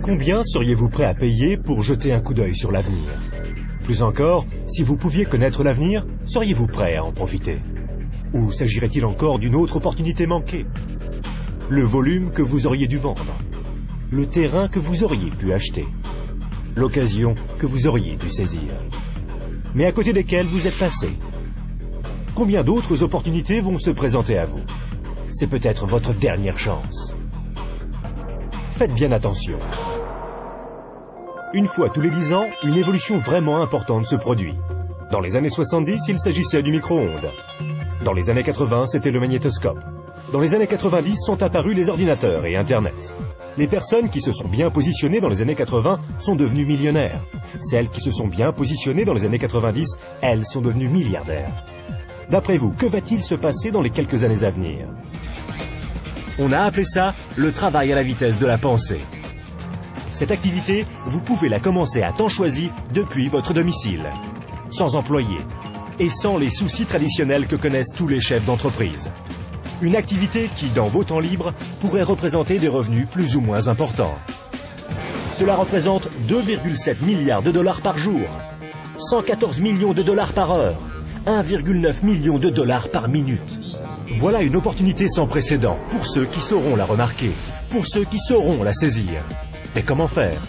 Combien seriez-vous prêt à payer pour jeter un coup d'œil sur l'avenir? Plus encore, si vous pouviez connaître l'avenir, seriez-vous prêt à en profiter? Ou s'agirait-il encore d'une autre opportunité manquée? Le volume que vous auriez dû vendre? Le terrain que vous auriez pu acheter? L'occasion que vous auriez dû saisir? Mais à côté desquelles vous êtes passé? Combien d'autres opportunités vont se présenter à vous? C'est peut-être votre dernière chance. Faites bien attention. Une fois tous les 10 ans, une évolution vraiment importante se produit. Dans les années 70, il s'agissait du micro-ondes. Dans les années 80, c'était le magnétoscope. Dans les années 90 sont apparus les ordinateurs et Internet. Les personnes qui se sont bien positionnées dans les années 80 sont devenues millionnaires. Celles qui se sont bien positionnées dans les années 90, elles sont devenues milliardaires. D'après vous, que va-t-il se passer dans les quelques années à venir? On a appelé ça le travail à la vitesse de la pensée. Cette activité, vous pouvez la commencer à temps choisi depuis votre domicile, sans employé et sans les soucis traditionnels que connaissent tous les chefs d'entreprise. Une activité qui, dans vos temps libres, pourrait représenter des revenus plus ou moins importants. Cela représente 2,7 milliards de dollars par jour, 114 millions de dollars par heure, 1,9 million de dollars par minute. Voilà une opportunité sans précédent pour ceux qui sauront la remarquer, pour ceux qui sauront la saisir. Mais comment faire?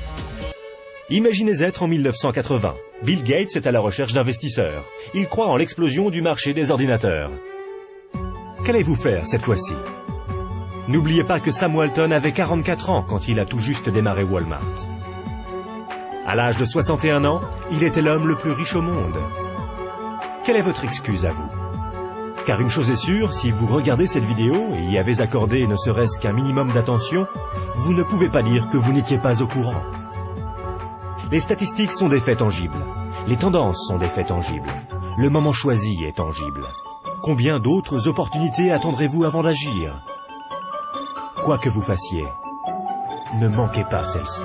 Imaginez être en 1980. Bill Gates est à la recherche d'investisseurs. Il croit en l'explosion du marché des ordinateurs. Qu'allez-vous faire cette fois-ci? N'oubliez pas que Sam Walton avait 44 ans quand il a tout juste démarré Walmart. À l'âge de 61 ans, il était l'homme le plus riche au monde. Quelle est votre excuse à vous? Car une chose est sûre, si vous regardez cette vidéo et y avez accordé ne serait-ce qu'un minimum d'attention, vous ne pouvez pas dire que vous n'étiez pas au courant. Les statistiques sont des faits tangibles. Les tendances sont des faits tangibles. Le moment choisi est tangible. Combien d'autres opportunités attendrez-vous avant d'agir? Quoi que vous fassiez, ne manquez pas celle-ci.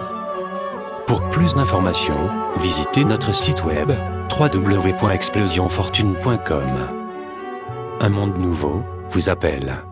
Pour plus d'informations, visitez notre site web www.explosionfortune.com. Un monde nouveau vous appelle.